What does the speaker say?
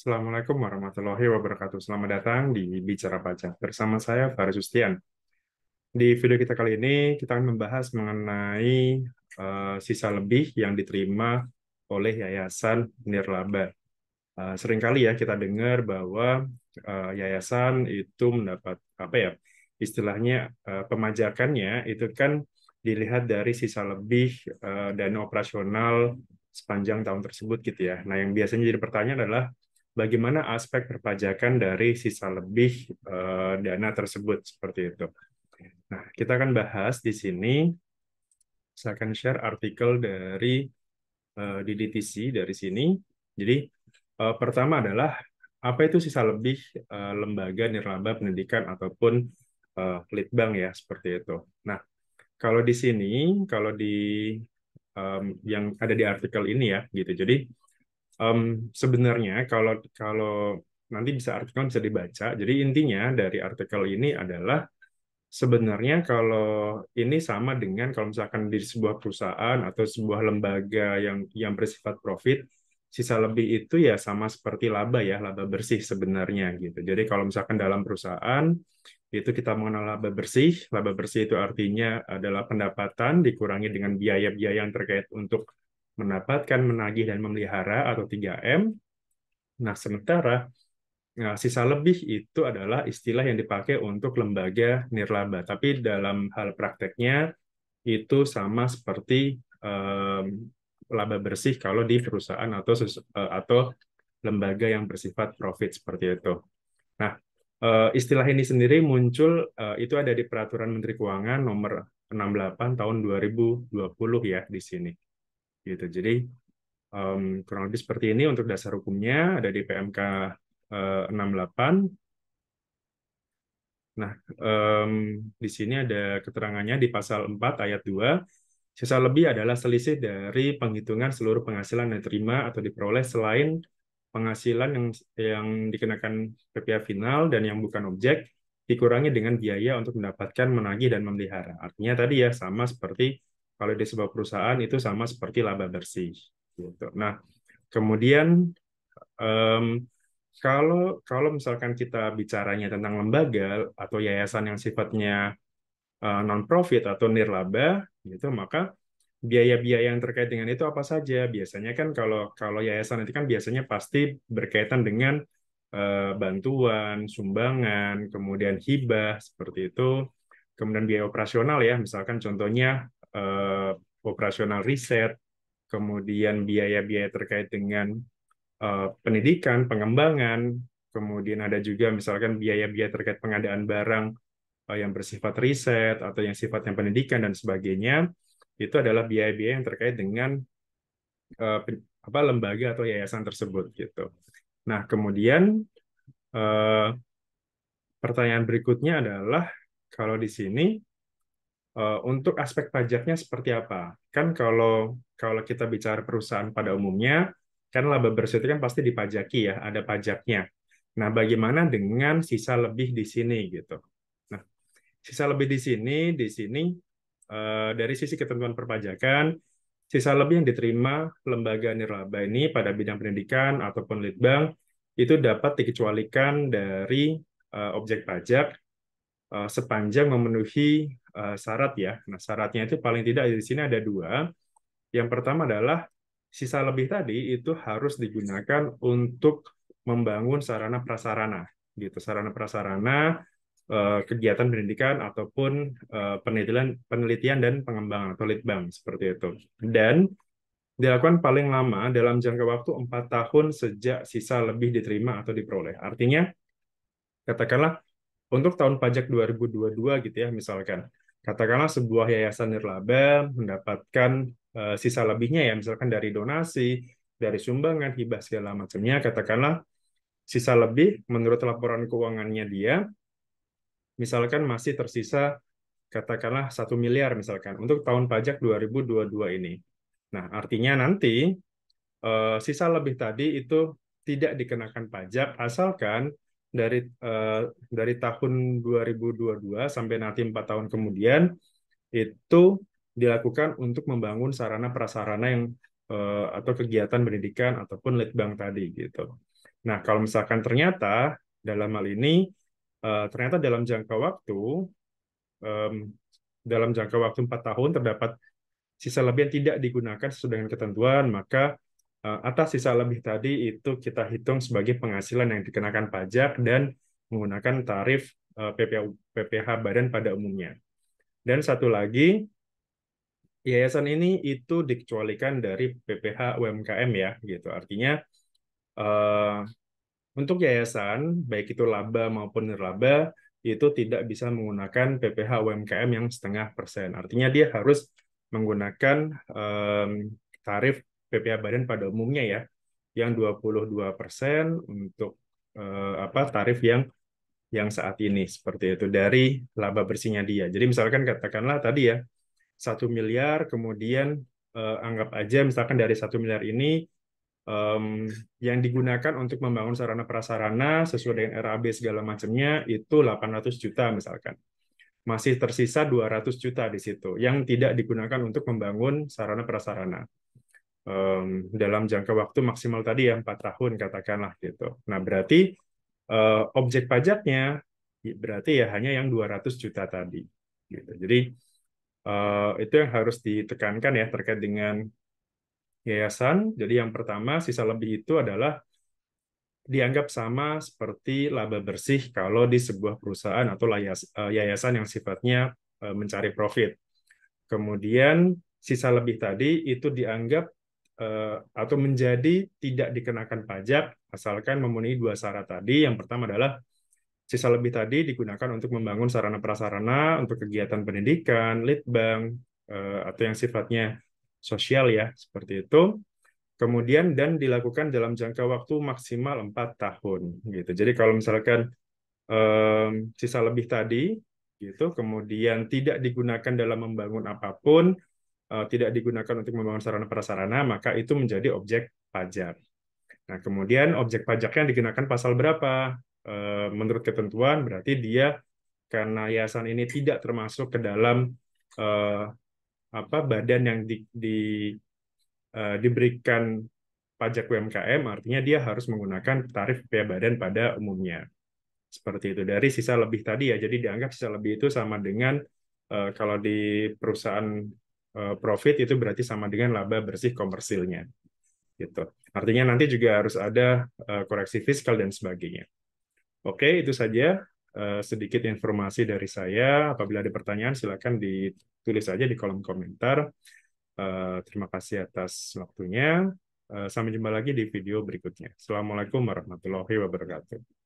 Assalamualaikum warahmatullahi wabarakatuh. Selamat datang di Bicara Pajak. Bersama saya, Faris Sustian. Di video kita kali ini, kita akan membahas mengenai sisa lebih yang diterima oleh Yayasan Nirlaba. Seringkali ya kita dengar bahwa yayasan itu mendapat, apa ya, istilahnya pemajakannya itu kan dilihat dari sisa lebih dana operasional sepanjang tahun tersebut gitu ya. Nah, yang biasanya jadi pertanyaan adalah bagaimana aspek perpajakan dari sisa lebih dana tersebut seperti itu. Nah, kita akan bahas di sini. Saya akan share artikel dari di DTC dari sini. Jadi pertama adalah apa itu sisa lebih lembaga nirlaba pendidikan ataupun litbang ya seperti itu. Nah, kalau di sini, kalau di yang ada di artikel ini ya gitu. Jadi sebenarnya kalau kalau nanti bisa artikel bisa dibaca. Jadi intinya dari artikel ini adalah sebenarnya kalau ini sama dengan kalau misalkan di sebuah perusahaan atau sebuah lembaga yang bersifat profit, sisa lebih itu ya sama seperti laba ya, laba bersih sebenarnya gitu. Jadi kalau misalkan dalam perusahaan itu kita mengenal laba bersih itu artinya adalah pendapatan dikurangi dengan biaya-biaya yang terkait untuk mendapatkan, menagih dan memelihara atau 3M. Nah, sementara sisa lebih itu adalah istilah yang dipakai untuk lembaga nirlaba, tapi dalam hal prakteknya itu sama seperti em, laba bersih kalau di perusahaan atau lembaga yang bersifat profit seperti itu. Nah, istilah ini sendiri muncul itu ada di Peraturan Menteri Keuangan nomor 68 tahun 2020 ya di sini. Gitu. Jadi kurang lebih seperti ini untuk dasar hukumnya ada di PMK 68. Nah, di sini ada keterangannya di pasal 4 ayat 2. Sisa lebih adalah selisih dari penghitungan seluruh penghasilan yang diterima atau diperoleh selain penghasilan yang dikenakan PPh final dan yang bukan objek, dikurangi dengan biaya untuk mendapatkan, menagih, dan memelihara. Artinya tadi ya, sama seperti kalau di sebuah perusahaan itu sama seperti laba bersih. Gitu. Nah, kemudian em, kalau kalau misalkan kita bicaranya tentang lembaga atau yayasan yang sifatnya non-profit atau nirlaba, gitu, maka biaya-biaya yang terkait dengan itu apa saja? Biasanya kan kalau kalau yayasan itu kan biasanya pasti berkaitan dengan bantuan, sumbangan, kemudian hibah seperti itu, kemudian biaya operasional ya, misalkan contohnya eh, operasional riset, kemudian biaya-biaya terkait dengan pendidikan, pengembangan, kemudian ada juga misalkan biaya-biaya terkait pengadaan barang yang bersifat riset atau yang sifatnya pendidikan dan sebagainya, itu adalah biaya-biaya yang terkait dengan lembaga atau yayasan tersebut gitu. Nah, kemudian eh, pertanyaan berikutnya adalah kalau di sini untuk aspek pajaknya seperti apa? Kan kalau kalau kita bicara perusahaan pada umumnya, kan laba bersih itu kan pasti dipajaki ya, ada pajaknya. Nah, bagaimana dengan sisa lebih di sini gitu? Nah, sisa lebih di sini dari sisi ketentuan perpajakan, sisa lebih yang diterima lembaga nirlaba ini pada bidang pendidikan ataupun litbang itu dapat dikecualikan dari objek pajak sepanjang memenuhi syarat ya. Nah, syaratnya itu paling tidak di sini ada dua. Yang pertama adalah sisa lebih tadi itu harus digunakan untuk membangun sarana prasarana gitu, sarana prasarana kegiatan pendidikan ataupun penelitian penelitian dan pengembangan atau litbang seperti itu. Dan dilakukan paling lama dalam jangka waktu 4 tahun sejak sisa lebih diterima atau diperoleh. Artinya, katakanlah untuk tahun pajak 2022 gitu ya, misalkan. Katakanlah sebuah yayasan nirlaba mendapatkan sisa lebihnya ya, misalkan dari donasi, dari sumbangan, hibah segala macamnya, katakanlah sisa lebih menurut laporan keuangannya dia, misalkan masih tersisa katakanlah 1 miliar misalkan untuk tahun pajak 2022 ini. Nah, artinya nanti sisa lebih tadi itu tidak dikenakan pajak asalkan dari eh, dari tahun 2022 sampai nanti 4 tahun kemudian itu dilakukan untuk membangun sarana prasarana yang atau kegiatan pendidikan ataupun litbang tadi gitu. Nah, kalau misalkan ternyata dalam hal ini, ternyata em, dalam jangka waktu 4 tahun terdapat sisa lebih yang tidak digunakan sesuai dengan ketentuan, maka atas sisa lebih tadi itu kita hitung sebagai penghasilan yang dikenakan pajak dan menggunakan tarif PPh badan pada umumnya. Dan satu lagi, yayasan ini itu dikecualikan dari PPh UMKM ya, gitu. Artinya eh, untuk yayasan, baik itu laba maupun nirlaba, itu tidak bisa menggunakan PPh UMKM yang 0,5%. Artinya dia harus menggunakan em, tarif PPh badan pada umumnya ya, yang 22% untuk tarif yang saat ini seperti itu dari laba bersihnya dia. Jadi misalkan katakanlah tadi ya 1 miliar, kemudian anggap aja misalkan dari 1 miliar ini yang digunakan untuk membangun sarana prasarana sesuai dengan RAB segala macamnya itu 800 juta misalkan. Masih tersisa 200 juta di situ yang tidak digunakan untuk membangun sarana prasarana. Dalam jangka waktu maksimal tadi ya 4 tahun katakanlah gitu. Nah, berarti objek pajaknya berarti ya hanya yang 200 juta tadi gitu. Jadi itu yang harus ditekankan ya terkait dengan yayasan. Jadi yang pertama sisa lebih itu adalah dianggap sama seperti laba bersih kalau di sebuah perusahaan atau yayasan yang sifatnya mencari profit. Kemudian sisa lebih tadi itu dianggap atau menjadi tidak dikenakan pajak asalkan memenuhi dua syarat tadi. Yang pertama adalah sisa lebih tadi digunakan untuk membangun sarana prasarana untuk kegiatan pendidikan, litbang, atau yang sifatnya sosial ya, seperti itu. Kemudian dan dilakukan dalam jangka waktu maksimal 4 tahun gitu. Jadi kalau misalkan sisa lebih tadi gitu, kemudian tidak digunakan dalam membangun apapun, tidak digunakan untuk membangun sarana prasarana, maka itu menjadi objek pajak. Nah, kemudian objek pajaknya dikenakan pasal berapa? Menurut ketentuan berarti dia karena yayasan ini tidak termasuk ke dalam eh, badan yang diberikan pajak UMKM, artinya dia harus menggunakan tarif PPh badan pada umumnya. Seperti itu. Dari sisa lebih tadi ya, jadi dianggap sisa lebih itu sama dengan kalau di perusahaan profit itu berarti sama dengan laba bersih komersilnya. Gitu. Artinya nanti juga harus ada koreksi fiskal dan sebagainya. Oke, itu saja sedikit informasi dari saya. Apabila ada pertanyaan, silakan ditulis saja di kolom komentar. Terima kasih atas waktunya. Sampai jumpa lagi di video berikutnya. Assalamualaikum warahmatullahi wabarakatuh.